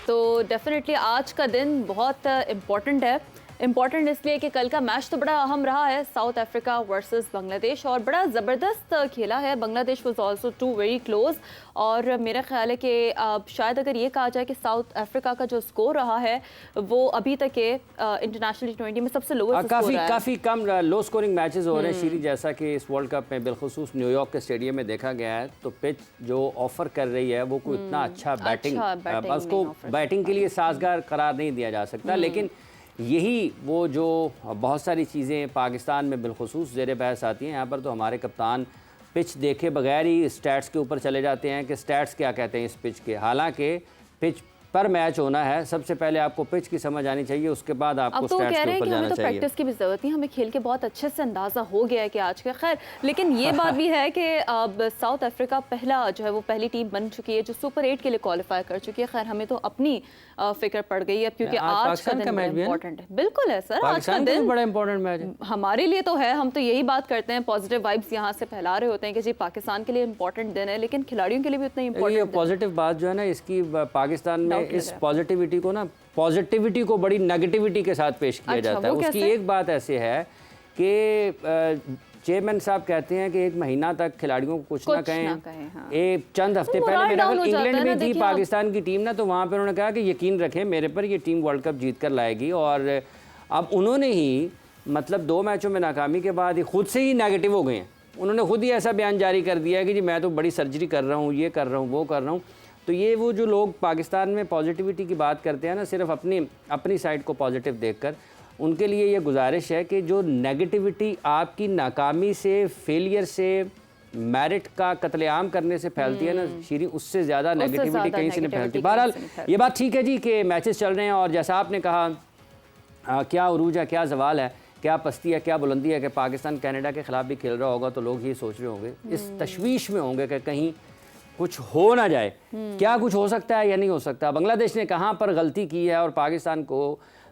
तो डेफिनेटली आज का दिन बहुत इम्पॉर्टेंट है। इम्पॉर्टेंट इसलिए कि कल का मैच तो बड़ा अहम रहा है, साउथ अफ्रीका वर्सेस बांग्लादेश, और बड़ा ज़बरदस्त खेला है। Bangladesh was also too very close, और मेरा ख्याल है कि शायद अगर ये कहा जाए कि साउथ अफ्रीका का जो स्कोर रहा है वो अभी तक के इंटरनेशनल T20 में सबसे लोवेस्ट स्कोर है। काफ़ी कम लो स्कोरिंग मैचेस हो रहे हैं शीरी, जैसा कि इस वर्ल्ड कप में बिलखुसूस न्यूयॉर्क के स्टेडियम में देखा गया है। तो पिच जो ऑफर कर रही है वो कोई इतना अच्छा बैटिंग उसको बैटिंग के लिए साजगार करार नहीं दिया जा सकता। लेकिन यही वो जो बहुत सारी चीज़ें पाकिस्तान में बिलखुसूस ज़ेर बहस आती हैं। यहाँ पर तो हमारे कप्तान पिच देखे बगैर ही स्टैट्स के ऊपर चले जाते हैं कि स्टैट्स क्या कहते हैं इस पिच के। हालांकि पिच पर मैच होना है, सबसे पहले आपको पिच की समझ आनी चाहिए, उसके बाद आपको स्टैट्स के ऊपर जाना चाहिए। प्रैक्टिस की भी ज़रूरत नहीं, हमें खेल के बहुत अच्छे से अंदाज़ा हो गया है कि आज का खैर। लेकिन ये बात भी है कि अब साउथ अफ्रीका पहला जो है वो पहली टीम बन चुकी है जो सुपर 8 के लिए क्वालिफाई कर चुकी है। खैर हमें तो अपनी फिक्र पड़ गई है क्योंकि आज का दिन इम्पोर्टेंट है। बिल्कुल है सर, आज का दिन बड़ा इंपॉर्टेंट मैच है हमारे लिए तो है। हम तो यही बात करते हैं, पॉजिटिव वाइब्स यहाँ से फैला रहे होते हैं कि जी पाकिस्तान के लिए इंपॉर्टेंट दिन है, लेकिन खिलाड़ियों के लिए भी उतना इंपॉर्टेंट। पॉजिटिव बात जो है ना इसकी, पाकिस्तान में इस पॉजिटिविटी को बड़ी नेगेटिविटी के साथ पेश किया जाता है। उसकी एक बात ऐसे है कि चेयरमैन साहब कहते हैं कि एक महीना तक खिलाड़ियों को कुछ ना कहें। हाँ। एक चंद हफ्ते पहले मेरा इंग्लैंड में थी पाकिस्तान की टीम ना, तो वहाँ पर उन्होंने कहा कि यकीन रखें मेरे पर, ये टीम वर्ल्ड कप जीत कर लाएगी। और अब उन्होंने ही मतलब 2 मैचों में नाकामी के बाद खुद से ही नेगेटिव हो गए हैं। उन्होंने खुद ही ऐसा बयान जारी कर दिया है कि जी मैं तो बड़ी सर्जरी कर रहा हूँ, ये कर रहा हूँ, वो कर रहा हूँ। तो ये वो जो लोग पाकिस्तान में पॉजिटिविटी की बात करते हैं ना, सिर्फ अपनी साइड को पॉजिटिव देखकर, उनके लिए ये गुजारिश है कि जो नेगेटिविटी आपकी नाकामी से, फेलियर से, मेरिट का कत्लेआम करने से फैलती है ना शीरी, उससे ज़्यादा नेगेटिविटी कहीं से नहीं फैलती। बहरहाल ये बात ठीक है जी कि मैचेस चल रहे हैं, और जैसा आपने कहा क्या उरूज है, क्या जवाल है, क्या पस्ती है, क्या बुलंदी है कि पाकिस्तान कनाडा के ख़िलाफ़ भी खेल रहा होगा तो लोग ये सोच रहे होंगे, इस तशवीश में होंगे कि कहीं कुछ हो ना जाए। क्या कुछ हो सकता है या नहीं हो सकता, बांग्लादेश ने कहाँ पर गलती की है, और पाकिस्तान को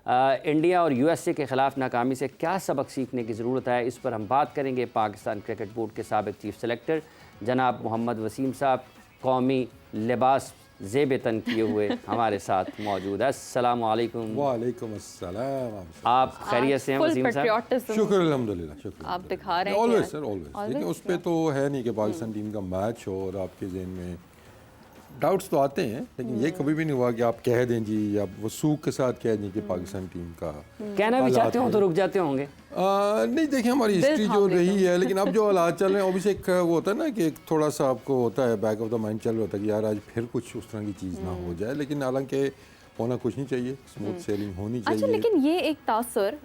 इंडिया और USA के ख़िलाफ़ नाकामी से क्या सबक सीखने की ज़रूरत है, इस पर हम बात करेंगे। पाकिस्तान क्रिकेट बोर्ड के साबिक़ चीफ सेलेक्टर जनाब मोहम्मद वसीम साहब कौमी लिबास ज़ेब-ए-तन किए हुए हमारे साथ मौजूद है। अस्सलाम वालेकुम। वालेकुम अस्सलाम। आप खैरियत से हैं वसीम साहब? शुक्र अल्हम्दुलिल्लाह, शुक्र। आप दिखा रहे हैं ऑलवेज सर, ऑलवेज। देखिए उस पे तो है नहीं कि पाकिस्तान टीम का मैच हो और आपके ज़हन में डाउट्स तो आते हैं, लेकिन ये कभी भी नहीं हुआ कि आप कह दें जी, या वसूख के साथ कह दें कि पाकिस्तान टीम का कहना भी चाहते हो तो रुक जाते होंगे। नहीं देखिए हमारी हिस्ट्री जो रही है, लेकिन अब जो हालात चल रहे हैं ऑब्वियसली एक वो होता है ना कि एक थोड़ा सा आपको होता है, बैक ऑफ द माइंड चल रहा होता है कि यार आज फिर कुछ उस तरह की चीज़ ना हो जाए, लेकिन हालांकि होना कुछ नहीं चाहिए, स्मूथ सेलिंग होनी चाहिए। अच्छा, लेकिन ये एक तासर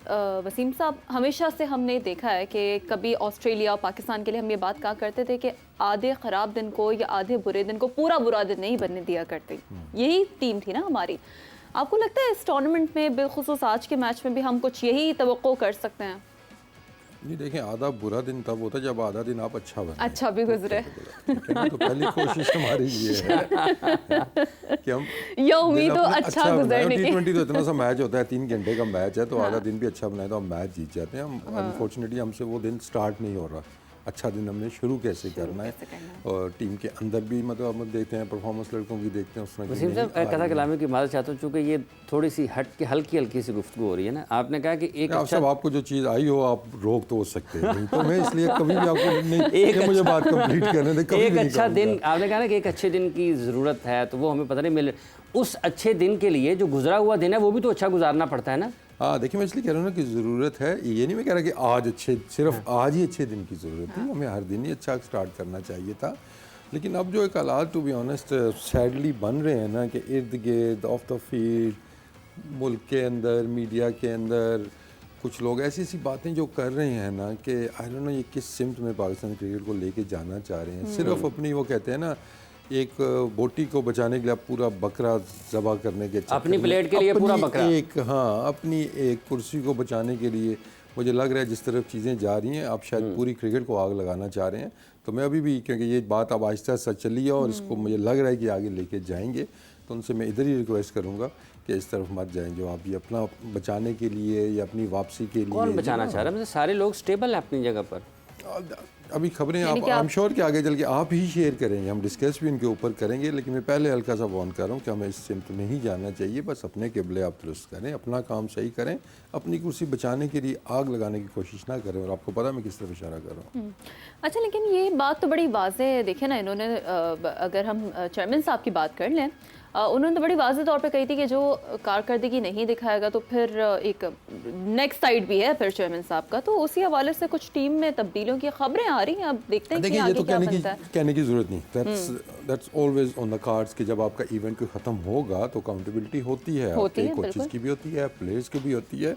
वसीम साहब हमेशा से हमने देखा है कि कभी ऑस्ट्रेलिया और पाकिस्तान के लिए हम ये बात कहा करते थे कि आधे ख़राब दिन को या आधे बुरे दिन को पूरा बुरा दिन नहीं बनने दिया करते। यही टीम थी ना हमारी। आपको लगता है इस टूर्नामेंट में, बिलखुसूस आज के मैच में भी, हम कुछ यही तवक्को कर सकते हैं? नहीं देखें, आधा बुरा दिन तब होता है जब आधा दिन आप अच्छा बने, अच्छा भी गुजरे। तो पहली कोशिश हमारी ये है कि हम ये उम्मीद हो अच्छा गुजरने की। T20 तो इतना सा मैच होता है, 3 घंटे का मैच है, तो आधा दिन भी अच्छा बनाए तो हम मैच जीत जाते हैं। हम अनफॉर्चुनेटली हमसे वो दिन स्टार्ट नहीं हो रहा। अच्छा दिन हमने शुरू कैसे करना है, और टीम के अंदर भी मतलब हम देखते हैं परफॉर्मेंस लड़कों की देखते हैं उस तरह वसीम साहब कथा कलामी की मादत चाहता हूँ, चूँकि ये थोड़ी सी हट के हल्की सी गुफ्तगू हो रही है ना। आपने कहा कि एक अच्छा, आपको जो चीज़ आई हो आप रोक तो हो सकते हैं, तो मैं इसलिए कभी भी आपको नहीं, मुझे बात कंप्लीट करने दें। एक अच्छा दिन, आपने कहा ना कि एक अच्छे दिन की ज़रूरत है, तो वो हमें पता नहीं मिले। उस अच्छे दिन के लिए जो गुजरा हुआ दिन है वो भी तो अच्छा गुजारना पड़ता है ना। हाँ देखिए, मैं इसलिए कह रहा हूँ ना कि ज़रूरत है, ये नहीं मैं कह रहा कि आज सिर्फ आज ही अच्छे दिन की ज़रूरत थी, हमें हर दिन ही अच्छा स्टार्ट करना चाहिए था। लेकिन अब जो एक हालात टू बी ऑनेस्ट सैडली बन रहे हैं ना कि इर्द गिर्द ऑफ द फील्ड, मुल्क के अंदर, मीडिया के अंदर कुछ लोग ऐसी ऐसी बातें जो कर रहे हैं ना कि आई डोंट नो ये किस सिमत में पाकिस्तान क्रिकेट को लेके जाना चाह रहे हैं। सिर्फ अपनी वो कहते हैं ना, एक बोटी को बचाने के लिए आप पूरा बकरा ज़बह करने के अपनी प्लेट के लिए पूरा बकरा, अपनी एक कुर्सी को बचाने के लिए मुझे लग रहा है जिस तरफ चीज़ें जा रही हैं, आप शायद पूरी क्रिकेट को आग लगाना चाह रहे हैं। तो मैं अभी भी, क्योंकि ये बात अब आहिस्ता आहिस्ता चली है और इसको मुझे लग रहा है कि आगे लेके जाएंगे, तो उनसे मैं इधर ही रिक्वेस्ट करूँगा कि इस तरफ मत जाएं, जो आप ये अपना बचाने के लिए या अपनी वापसी के लिए। कौन बचाना चाह रहा है? मतलब सारे लोग स्टेबल हैं अपनी जगह पर। अभी खबरें आप आई एम श्योर कि आगे चल के आप ही शेयर करेंगे, हम डिस्कस भी इनके ऊपर करेंगे, लेकिन मैं पहले हल्का सा वार्न कर रहा हूँ कि हमें इस सिमत में ही जाना चाहिए। बस अपने किबले आप दुरुस्त करें, अपना काम सही करें, अपनी कुर्सी बचाने के लिए आग लगाने की कोशिश ना करें। और आपको पता मैं किस तरफ इशारा कर रहा हूँ। अच्छा, लेकिन ये बात तो बड़ी वाज़ेह है। देखिए ना, इन्होंने अगर हम चेयरमैन साहब की बात कर लें, उन्होंने तो बड़ी वाज़ेह तौर पे कही थी कि जो कारकर्दगी नहीं दिखाएगा तो फिर एक नेक्स्ट साइड भी है फिर चेयरमैन साहब का। तो उसी हवाले से कुछ टीम में तब्दीलियों की खबरें आ रही हैं। अब देखते हैं कि देखिए, ये आगे तो क्या बनता है। कहने की ज़रूरत नहीं। That's always on the cards कि जब आपका इवेंट कोई ख़त्म होगा तो अकाउंटेबिलिटी होती है, कोचेस की भी होती है, प्लेयर्स की भी होती है।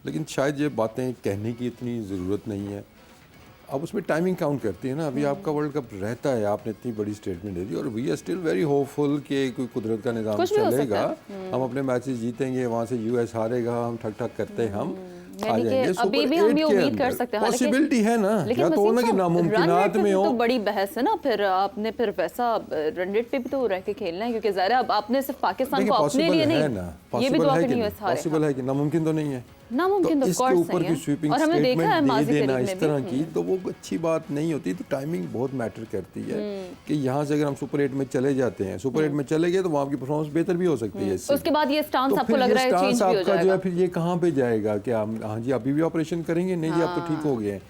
लेकिन शायद ये बातें कहने की इतनी ज़रूरत नहीं है। अब उसमें टाइमिंग काउंट करती है ना। अभी आपका वर्ल्ड कप रहता है, आपने इतनी बड़ी स्टेटमेंट दे दी, और we are still very hopeful कि कोई कुदरत का निज़ाम चलेगा, हम अपने मैचेस जीतेंगे, वहाँ से यूएस हारेगा, हम ठक ठक करते हम आ जाएंगे। अभी भी हम ये उम्मीद कर सकते हैं, पॉसिबिलिटी है ना, या तो ना कि नामुमकिनात में हो। तो बड़ी बहस है ना, फिर आपने फिर वैसा रन रेट पे भी तो रह के खेलना है, क्योंकि ज़ाहिर है अब आपने सिर्फ पाकिस्तान को अपने लिए नहीं, ये भी दुआ करनी है। पॉसिबल है कि नामुमकिन तो नहीं है, नामुमकिन तो इसके ऊपर की स्वीपिंग स्टेटमेंट दे देना इस तरह की, तो वो अच्छी बात नहीं होती। तो टाइमिंग बहुत मैटर करती है कि यहाँ से अगर हम सुपर 8 में चले जाते हैं, सुपर 8 में चले गए तो वहाँ की परफॉर्मेंस बेहतर भी हो सकती है। उसके बाद ये स्टांस आपको लग रहा है चेंज भी हो जाएगा, जो है फिर ये कहाँ पे जाएगा? क्या हाँ जी अभी भी ऑपरेशन करेंगे? नहीं जी, आप तो ठीक हो गए हैं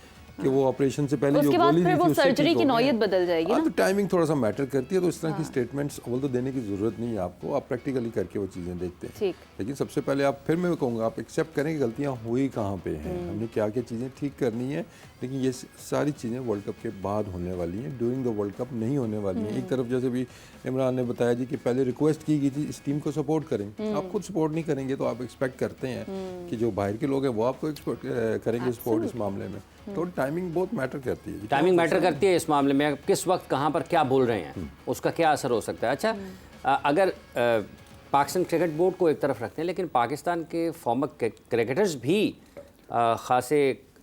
कि वो ऑपरेशन से पहले जो गोली दी थी उससे सर्जरी की नौयत बदल जाएगी। तो टाइमिंग थोड़ा सा मैटर करती है। तो इस तरह की स्टेटमेंट्स अव्वल तो देने की ज़रूरत नहीं है आपको, आप प्रैक्टिकली करके वो चीज़ें देखते हैं। लेकिन सबसे पहले आप, फिर मैं कहूँगा, आप एक्सेप्ट करें कि गलतियाँ हुई कहाँ पे हैं, हमने क्या क्या चीज़ें ठीक करनी है। लेकिन ये सारी चीज़ें वर्ल्ड कप के बाद होने वाली हैं, ड्यूरिंग द वर्ल्ड कप नहीं होने वाली हैं। एक तरफ जैसे भी इमरान ने बताया जी कि पहले रिक्वेस्ट की गई थी इस टीम को सपोर्ट करें। आप खुद सपोर्ट नहीं करेंगे तो आप एक्सपेक्ट करते हैं कि जो बाहर के लोग हैं वो आपको एक्सपोर्ट करेंगे सपोर्ट इस मामले में। तो टाइमिंग बहुत मैटर करती है। टाइमिंग मैटर करती है इस मामले में, किस वक्त कहाँ पर क्या बोल रहे हैं उसका क्या असर हो सकता है। अच्छा, अगर पाकिस्तान क्रिकेट बोर्ड को एक तरफ रखते हैं, लेकिन पाकिस्तान के फॉर्मर क्रिकेटर्स भी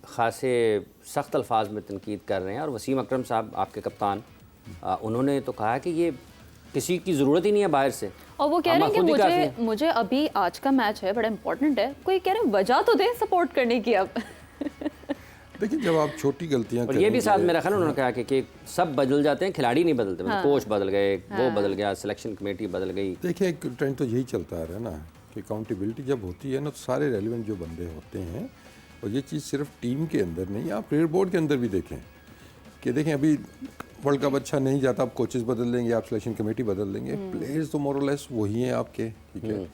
खासे सख्त अल्फाज में तनकीद कर रहे हैं। और वसीम अकरम साहब आपके कप्तान, उन्होंने तो कहा कि ये किसी की ज़रूरत ही नहीं है बाहर से, और वो कह रहे हैं कि मुझे अभी आज का मैच है, बड़ा इंपॉर्टेंट है, कोई कह रहे हैं वजह तो दें सपोर्ट करने की। अब देखिए, जब आप छोटी गलतियां और ये भी साथ मेरा ख्याल उन्होंने कहा कि सब बदल जाते हैं, खिलाड़ी नहीं बदलते, मतलब कोच बदल गए, वो बदल गया, सिलेक्शन कमेटी बदल गई। देखिए, एक ट्रेंड तो यही चलता आ रहा है ना कि अकाउंटेबिलिटी जब होती है ना, तो सारे रेलिवेंट जो बंदे होते हैं, और ये चीज़ सिर्फ टीम के अंदर नहीं, आप प्लेयर बोर्ड के अंदर भी देखें कि देखें अभी वर्ल्ड कप अच्छा नहीं जाता, आप कोचेस बदल देंगे, आप सिलेक्शन कमेटी बदल देंगे, प्लेयर्स तो मोर और लेस वही हैं आपके, ठीक है।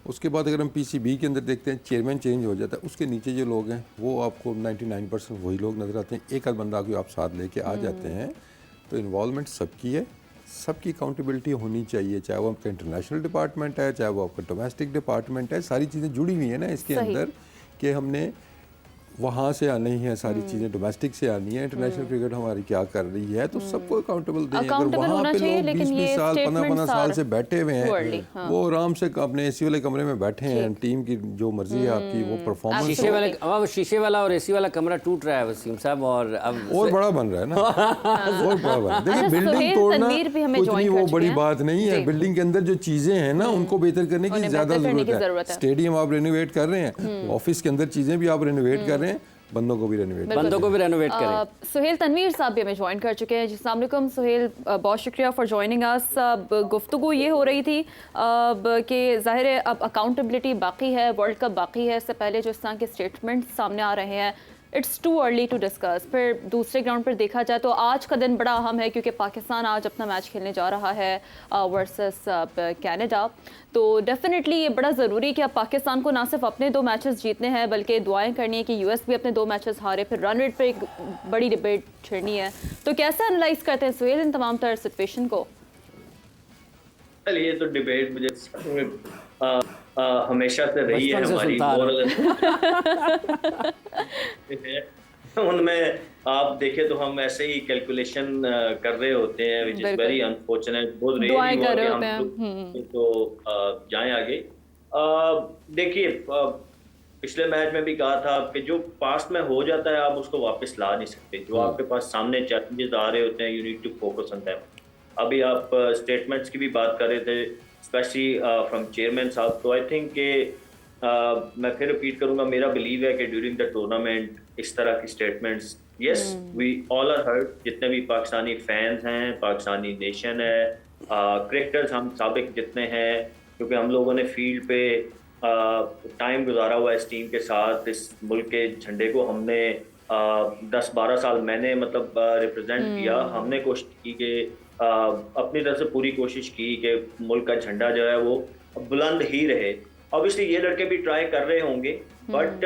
उसके बाद अगर हम पीसीबी के अंदर देखते हैं, चेयरमैन चेंज हो जाता है, उसके नीचे जो लोग हैं वो आपको 99% वही लोग नज़र आते हैं। एक आध बंदा को आप साथ लेके आ जाते हैं, तो इन्वॉल्वमेंट सबकी है, सबकी अकाउंटेबिलिटी होनी चाहिए, चाहे वो आपका इंटरनेशनल डिपार्टमेंट है, चाहे वो आपका डोमेस्टिक डिपार्टमेंट है। सारी चीज़ें जुड़ी हुई हैं ना इसके अंदर कि हमने वहाँ से आनी है, सारी चीज़ें डोमेस्टिक से आनी है, इंटरनेशनल क्रिकेट हमारी क्या कर रही है, तो सबको अकाउंटेबल दें। अगर वहाँ पे लोग 20-20 साल 15-15 साल से बैठे हुए हैं, वो आराम से अपने एसी वाले कमरे में बैठे हैं, टीम की जो मर्जी है आपकी वो परफॉर्मेंस। शीशे वाला और एसी वाला कमरा टूट रहा है वसीम साहब, और अब और बड़ा बन रहा है ना, और बड़ा बन रहा है। देखिए, बिल्डिंग तोड़ना कुछ नहीं, वो बड़ी बात नहीं है। बिल्डिंग के अंदर जो चीज़ें हैं ना, उनको बेहतर करने की ज़्यादा ज़रूरत है। स्टेडियम आप रेनोवेट कर रहे हैं, ऑफिस के अंदर चीज़ें भी आप रेनोवेट कर रहे हैं, बंदों को भी रेनोवेट करें। सुहेल तनवीर साहब भी हमें ज्वाइन कर चुके हैं। अस्सलाम वालेकुम सुहेल, बहुत शुक्रिया फॉर ज्वाइनिंग अस। गुफ्तगू ये हो रही थी कि ज़ाहिर है अब अकाउंटेबिलिटी बाकी है, वर्ल्ड कप बाकी है, इससे पहले जो इस तरह के स्टेटमेंट सामने आ रहे हैं, it's too early to discuss. फिर दूसरे ग्राउंड पर देखा जाए तो आज का दिन बड़ा अहम है, क्योंकि पाकिस्तान आज अपना मैच खेलने जा रहा है वर्सेस कनाडा। तो डेफिनेटली ये बड़ा ज़रूरी है कि अब पाकिस्तान को ना सिर्फ अपने 2 मैचेस जीतने हैं, बल्कि दुआएं करनी है कि यूएस भी अपने 2 मैचेस हारे। फिर रन रेट पर एक बड़ी डिबेट छेड़नी है। तो कैसे एनालाइज करते हैं सुहेल इन तमाम तरह सिचुएशन को? ये तो डिबेट मुझे हमेशा से रही है हमारी, उनमें आप देखें तो हम ऐसे ही कैलकुलेशन कर रहे होते हैं, विच इज वेरी अनफॉर्चुनेट। बहुत रेयर हुआ कि हम तो जाएं आगे। देखिए, पिछले मैच में भी कहा था कि जो पास्ट में हो जाता है आप उसको वापस ला नहीं सकते। जो आपके पास सामने चैलेंजेस आ रहे होते हैं, you need to focus on them. अभी आप स्टेटमेंट्स की भी बात कर रहे थे, स्पेशली फ्रॉम चेयरमैन साहब। तो आई थिंक कि मैं फिर रिपीट करूंगा, मेरा बिलीव है कि ड्यूरिंग द टूर्नामेंट इस तरह की statements yes we all are hurt, जितने भी पाकिस्तानी फैंस हैं, पाकिस्तानी नेशन है, क्रिकेटर्स हम साबिक जितने हैं, क्योंकि हम लोगों ने फील्ड पे टाइम गुजारा हुआ इस टीम के साथ, इस मुल्क के झंडे को हमने 10-12 साल मैंने मतलब रिप्रेजेंट किया। हमने कोशिश की कि अपनी तरफ से पूरी कोशिश की कि मुल्क का झंडा जो है वो बुलंद ही रहे। ऑब्वियसली ये लड़के भी ट्राई कर रहे होंगे, बट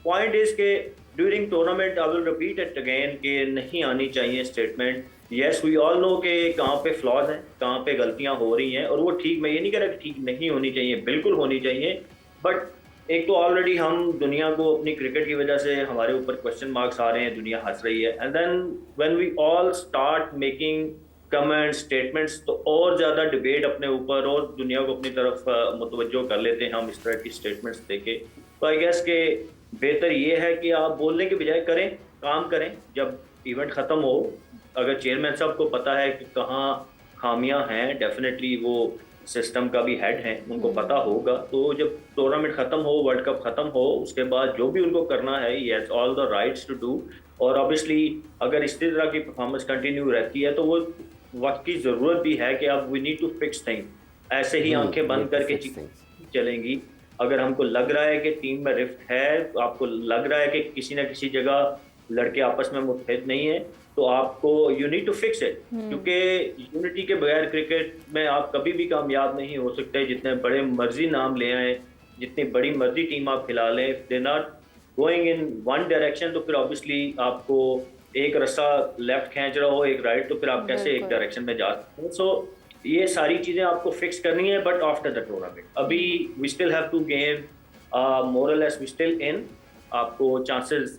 पॉइंट इज के during tournament I will repeat it again कि नहीं आनी चाहिए statement. Yes we all know कि कहाँ पे फ्लॉज हैं, कहाँ पे गलतियाँ हो रही हैं, और वो ठीक, मैं ये नहीं कह रहा कि ठीक नहीं होनी चाहिए, बिल्कुल होनी चाहिए। बट एक तो ऑलरेडी हम दुनिया को अपनी क्रिकेट की वजह से हमारे ऊपर क्वेश्चन मार्क्स आ रहे हैं, दुनिया हंस रही है, and then when we all start making comments statements, तो और ज़्यादा डिबेट अपने ऊपर और दुनिया को अपनी तरफ मुतवज्जो कर लेते हैं हम इस तरह की स्टेटमेंट्स देके। तो आई गेस के बेहतर ये है कि आप बोलने के बजाय करें, काम करें। जब इवेंट ख़त्म हो, अगर चेयरमैन साहब को पता है कि कहाँ खामियां हैं, डेफिनेटली वो सिस्टम का भी हेड हैं, उनको पता होगा, तो जब टूर्नामेंट ख़त्म हो, वर्ल्ड कप ख़त्म हो, उसके बाद जो भी उनको करना है, he has all the rights to do. और ऑब्वियसली अगर इस तरह की परफॉर्मेंस कंटिन्यू रहती है तो वो वक्त की ज़रूरत भी है कि अब we need to fix things. ऐसे ही आंखें बंद करके चलेंगी। अगर हमको लग रहा है कि टीम में रिफ्ट है, आपको लग रहा है कि किसी ना किसी जगह लड़के आपस में मुत्तहिद नहीं है, तो आपको you need to fix it, क्योंकि यूनिटी के बगैर क्रिकेट में आप कभी भी कामयाब नहीं हो सकते। जितने बड़े मर्जी नाम ले आए, जितनी बड़ी मर्जी टीम आप खिला लें, they not going in one direction, तो फिर ऑब्वियसली आपको एक रस्सा लेफ्ट खींच रहा हो, एक राइट, तो फिर आप कैसे एक डायरेक्शन में जा सकते हैं। सो ये सारी चीज़ें आपको फिक्स करनी है, बट आफ्टर द टूर्नामेंट। अभी we still have two game more और लेस, वी स्टिल इन। आपको चांसेस,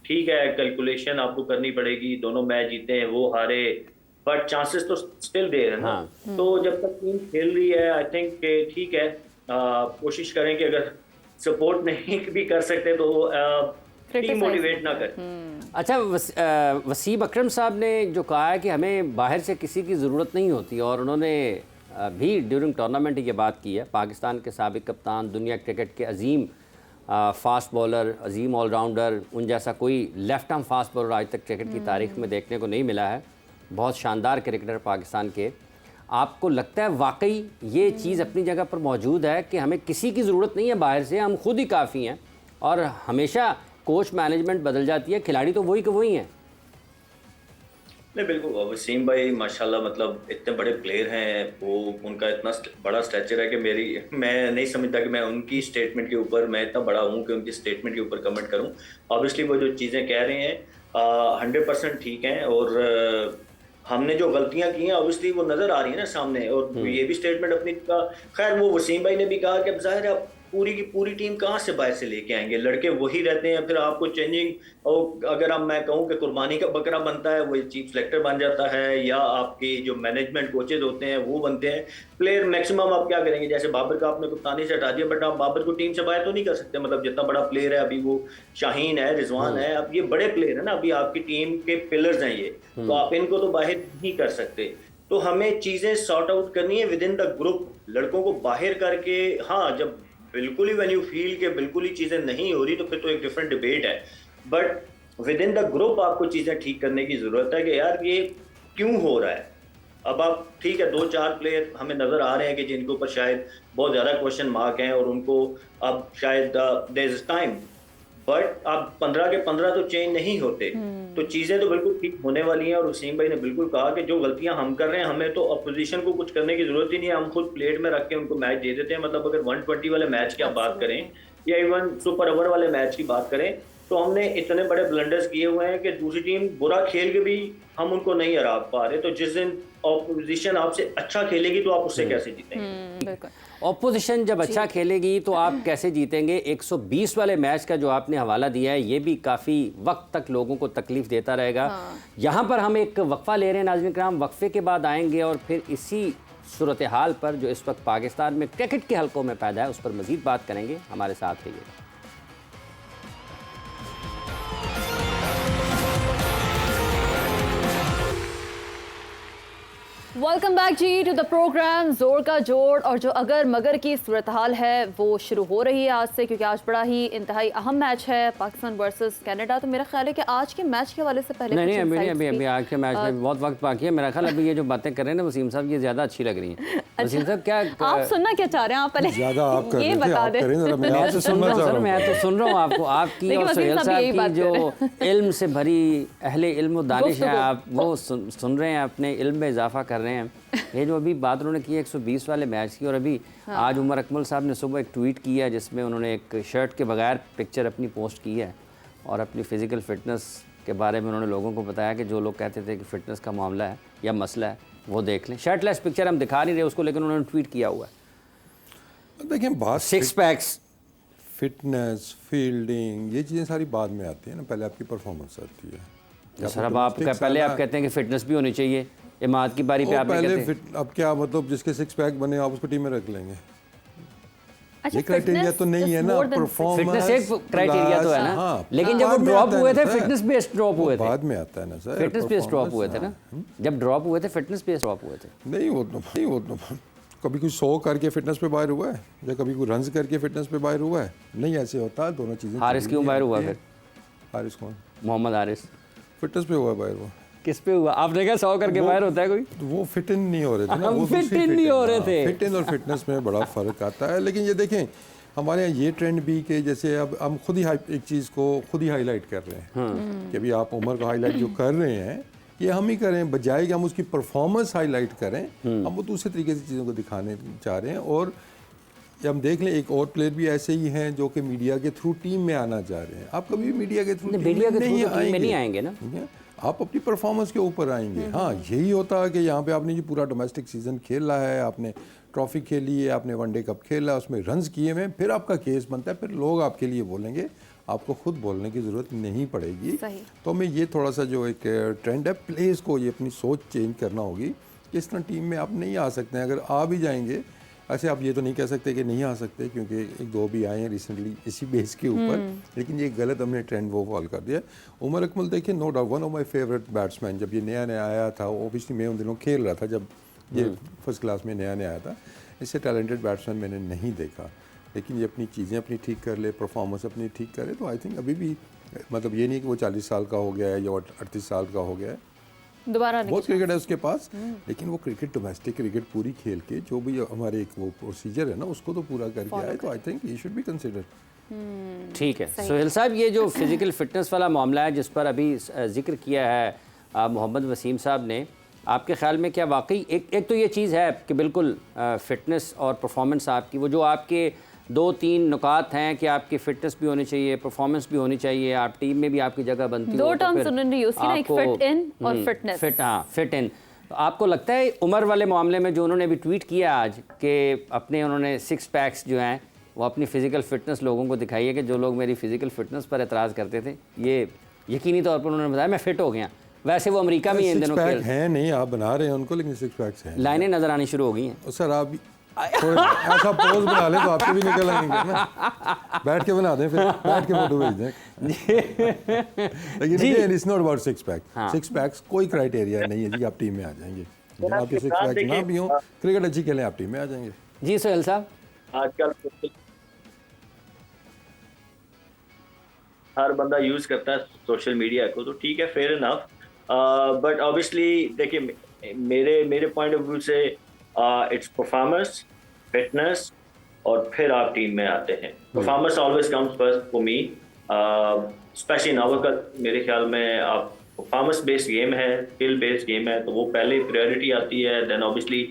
ठीक है, कैलकुलेशन आपको करनी पड़ेगी, दोनों मैच जीते हैं, वो हारे, बट चांसेस तो स्टिल दे रहे हैं ना। तो जब तक टीम खेल रही है, आई थिंक ठीक है, कोशिश करें कि अगर सपोर्ट नहीं भी कर सकते तो टीम मोटिवेट ना करें। अच्छा, वसीम अकरम साहब ने जो कहा है कि हमें बाहर से किसी की ज़रूरत नहीं होती, और उन्होंने भी ड्यूरिंग टूर्नामेंट ये बात की है। पाकिस्तान के साबिक कप्तान, दुनिया क्रिकेट के अजीम फास्ट बॉलर, अजीम ऑलराउंडर, उन जैसा कोई लेफ्ट आर्म फास्ट बॉलर आज तक क्रिकेट की तारीख में देखने को नहीं मिला है। बहुत शानदार क्रिकेटर पाकिस्तान के। आपको लगता है वाकई ये चीज़ अपनी जगह पर मौजूद है कि हमें किसी की ज़रूरत नहीं है बाहर से, हम खुद ही काफ़ी हैं, और हमेशा कोच मैनेजमेंट बदल जाती है, खिलाड़ी तो वही के वही हैं? नहीं, बिल्कुल, वसीम भाई माशाल्लाह, मतलब इतने बड़े प्लेयर हैं, वो उनका इतना बड़ा स्ट्रेचर है कि मैं नहीं समझता कि मैं उनकी स्टेटमेंट के ऊपर, मैं इतना बड़ा हूँ कि उनकी स्टेटमेंट के ऊपर कमेंट करूँ। ऑब्वियसली वो जो चीज़ें कह रहे हैं 100% ठीक हैं, और हमने जो गलतियां की हैं ऑब्वियसली वो नज़र आ रही है ना सामने। और ये भी स्टेटमेंट अपनी का, खैर वो वसीम भाई ने भी कहा कि अब ज़ाहिर है पूरी की पूरी टीम कहाँ से बाहर से लेके आएंगे, लड़के वही रहते हैं, फिर आपको चेंजिंग, और अगर अब मैं कहूँ कि कुर्बानी का बकरा बनता है, वो चीफ सेलेक्टर बन जाता है, या आपके जो मैनेजमेंट कोचेज होते हैं वो बनते हैं। प्लेयर मैक्सिमम आप क्या करेंगे, जैसे बाबर का आपने कप्तानी से हटा दिया, बट आप बाबर को टीम से बाहर तो नहीं कर सकते। मतलब जितना बड़ा प्लेयर है अभी वो शाहीन है, रिजवान है, अब ये बड़े प्लेयर है ना, अभी आपकी टीम के पिलर्स हैं ये, तो आप इनको तो बाहर नहीं कर सकते। तो हमें चीज़ें सॉर्ट आउट करनी है विद इन द ग्रुप, लड़कों को बाहर करके। हाँ, जब बिल्कुल ही व्हेन यू फील के बिल्कुल ही चीज़ें नहीं हो रही, तो फिर तो एक डिफरेंट डिबेट है, but with in the group आपको चीज़ें ठीक करने की ज़रूरत है कि यार ये क्यों हो रहा है। अब आप ठीक है, 2-4 प्लेयर हमें नज़र आ रहे हैं कि जिनके ऊपर शायद बहुत ज़्यादा क्वेश्चन मार्क हैं, और उनको अब शायद देयर इज टाइम, बट अब 15 के 15 तो चेंज नहीं होते। तो चीज़ें तो बिल्कुल ठीक होने वाली हैं। और वसीम भाई ने बिल्कुल कहा कि जो गलतियां हम कर रहे हैं, हमें तो अपोजिशन को कुछ करने की जरूरत ही नहीं है, हम खुद प्लेट में रख के उनको मैच दे देते हैं। मतलब अगर 120 वाले मैच की आप बात करें, या इवन सुपर ओवर वाले मैच की बात करें, तो हमने इतने बड़े ब्लंडर्स किए हुए हैं कि दूसरी टीम बुरा खेल के भी हम उनको नहीं हरा पा रहे। तो जिस दिन ऑपोजिशन आपसे अच्छा खेलेगी तो आप उससे कैसे जीतेंगे? ऑपोजिशन जब अच्छा खेलेगी तो आप कैसे जीतेंगे? 120 वाले मैच का जो आपने हवाला दिया है, ये भी काफ़ी वक्त तक लोगों को तकलीफ देता रहेगा। यहाँ पर हम एक वक्फा ले रहे हैं नाज़रीन किराम, वक्फे के बाद आएंगे और फिर इसी सूरत हाल पर जो इस वक्त पाकिस्तान में क्रिकेट के हलकों में पैदा है उस पर मज़ीद बात करेंगे। हमारे साथ रहिए। Welcome back ji to the program जोर का जोड़। और जो अगर मगर की सूरत हाल है वो शुरू हो रही है आज से, क्योंकि आज बड़ा ही इंतहाई अहम मैच है पाकिस्तान वर्सेस कनाडा। तो मेरा ख्याल है कि आज के मैच के हवाले से पहले नहीं अभी आज के मैच में बहुत वक्त बाकी है। मेरा ख्याल अभी ये जो बातें कर रहे हैं ना वसीम साहब, ये ज़्यादा अच्छी लग रही हैं। वसीम साहब क्या आप सुनना क्या चाह रहे हैं? आप पहले ज़्यादा आप कर ये बता दें। मैं तो सुन रहा हूँ आपको, आपकी और सुहेल साहब की जो इल्म से भरी अहले इल्म व दानिश है, आप वो सुन रहे हैं, अपने इल्म में इजाफा कर रहे हैं। ये जो अभी बात उन्होंने की 120 वाले मैच की, और अभी आज उमर अकमल साहब ने सुबह एक ट्वीट किया जिसमें उन्होंने एक शर्ट के बगैर पिक्चर अपनी पोस्ट की है और अपनी फ़िज़िकल फ़िटनेस के बारे में उन्होंने लोगों को बताया कि जो लोग कहते थे कि फ़िटनेस का मामला है या मसला है वो देख लें। शर्टलेस पिक्चर हम दिखा नहीं रहे उसको, लेकिन उन्होंने ट्वीट किया हुआ है। देखिए बात 6 पैक्स, फिटनेस, फील्डिंग, ये चीज़ें सारी बाद में आती है ना, पहले आपकी परफॉर्मेंस आती है। सर अब आप पहले आप कहते हैं कि फ़िटनेस भी होनी चाहिए, इमाद की बारी पे आप पहले अब क्या मतलब जिसके 6 पैक बने आप उसको टीम में रख लेंगे? अच्छा, ये क्राइटेरिया तो नहीं है ना, परफॉर्मेंस फिटनेस एक क्राइटेरिया तो है ना। हाँ, लेकिन जब वो ड्रॉप हुए थे फिटनेस बेस्ड ड्रॉप हुए थे, बाद में आता है ना सर, फिटनेस बेस्ड ड्रॉप हुए थे ना। जब ड्रॉप हुए थे फिटनेस बेस्ड ड्रॉप हुए थे। नहीं वो तो कभी कोई 100 करके फिटनेस पे बाहर हुआ है या कभी कोई रन्स करके फिटनेस पे बाहर हुआ है? नहीं, ऐसे होता है, दोनों चीज़ें। हारिस क्यों बाहर हुआ फिर? हारिस कौन? मोहम्मद हारिस फिटनेस पे हुआ बाहर? वो किस पे हुआ? आपने कहा 100 करके बाहर होता है कोई? तो वो फिट इन नहीं हो रहे थे ना, वो फिट इन नहीं हो रहे थे। फिट इन और फिटनेस में बड़ा फ़र्क आता है। लेकिन ये देखें हमारे यहाँ ये ट्रेंड भी कि जैसे अब हम खुद ही एक चीज़ को खुद ही हाईलाइट कर रहे हैं कि अभी आप उमर को हाईलाइट जो कर रहे हैं ये हम ही करें, बजाय कि हम उसकी परफॉर्मेंस हाईलाइट करें, हम वो दूसरे तरीके से चीज़ों को दिखाने चाह रहे हैं। और हम देख लें एक और प्लेयर भी ऐसे ही हैं जो कि मीडिया के थ्रू टीम में आना चाह रहे हैं। आप कभी भी मीडिया के थ्रू नहीं आएंगे ना, आप अपनी परफॉर्मेंस के ऊपर आएंगे। हाँ, यही होता है कि यहाँ पे आपने जी पूरा डोमेस्टिक सीजन खेला है, आपने ट्रॉफी खेली है, आपने वनडे कप खेला, उसमें रन्स किए हुए, फिर आपका केस बनता है, फिर लोग आपके लिए बोलेंगे, आपको खुद बोलने की ज़रूरत नहीं पड़ेगी। तो हमें ये थोड़ा सा जो एक ट्रेंड है प्लेयर्स को ये अपनी सोच चेंज करना होगी कि इस तरह टीम में आप नहीं आ सकते हैं। अगर आ भी जाएंगे ऐसे आप ये तो नहीं कह सकते कि नहीं आ सकते, क्योंकि एक दो भी आए हैं रिसेंटली इसी बेस के ऊपर, लेकिन ये गलत हमने ट्रेंड वो फॉलो कर दिया। उमर अकमल देखिए no doubt one of my favourite batsman. जब ये नया नया आया था, ओबियसली मैं उन दिनों खेल रहा था जब ये फर्स्ट क्लास में नया नया आया था, इससे टैलेंटेड बैट्समैन मैंने नहीं देखा। लेकिन ये अपनी चीज़ें अपनी ठीक कर ले, परफॉर्मेंस अपनी ठीक करे, तो आई थिंक अभी भी मतलब ये नहीं कि वो 40 साल का हो गया है या 38 साल का हो गया है, दोबारा बहुत क्रिकेट है उसके पास, लेकिन वो क्रिकेट डोमेस्टिक क्रिकेट पूरी खेल के जो भी हमारे एक वो प्रोसीजर है ना उसको तो पूरा करके आए, तो I think he should be consider. ठीक है सोहेल साहब, ये जो फिज़िकल फिटनेस वाला मामला है जिस पर अभी जिक्र किया है मोहम्मद वसीम साहब ने, आपके ख्याल में क्या वाकई एक तो ये चीज़ है कि बिल्कुल फ़िटनेस और परफॉर्मेंस आपकी वो जो आपके 2-3 नुकात हैं कि आपकी फ़िटनेस भी होनी चाहिए, परफॉर्मेंस भी होनी चाहिए, आप टीम में भी आपकी जगह बनती है। दो टर्म्स उन्होंने यूज़ की ना, एक फिट इन और फिटनेस। Fit in. तो आपको लगता है उमर वाले मामले में जो उन्होंने अभी ट्वीट किया आज कि अपने उन्होंने 6 पैक्स जो हैं वो अपनी फ़िज़िकल फ़िटनेस लोगों को दिखाई है कि जो लोग मेरी फ़िज़िकल फ़िटनेस पर एतराज़ करते थे, ये यकीनी तौर पर उन्होंने बताया मैं फ़िट हो गया। वैसे वो अमेरिका में इन दिनों हैं नहीं, आप बना रहे हैं उनको, लेकिन 6 पैक्स हैं, लाइनें नज़र आनी शुरू हो गई हैं। सर आप ऐसा पोज बना ले तो आपके भी निकल आएंगे ना, बैठ के बना दें, फिर बैठ के फोटो भेज दें। लेकिन it's not about 6 pack. 6 PACS कोई क्राइटेरिया नहीं है जी, आप टीम में आ जाएंगे। जब आपके 6 पैक ना भी हो, क्रिकेट अच्छी खेलें, आप टीम में आ जाएंगे। जी सोहेल साहब, आजकल हर बंदा यूज करता है सोशल मीडिया को, तो ठीक है, फेयर इनफ, बट ऑब्वियसली देखिए मेरे पॉइंट ऑफ व्यू से इट्स परफॉर्मेंस, फिटनेस और फिर आप टीम में आते हैं। Performance always comes first for me, specially now का मेरे ख्याल में आप परफॉर्मेंस बेस्ड गेम है, स्किल बेस्ड गेम है, तो वो पहले प्रायोरिटी आती है। देन ऑब्वियसली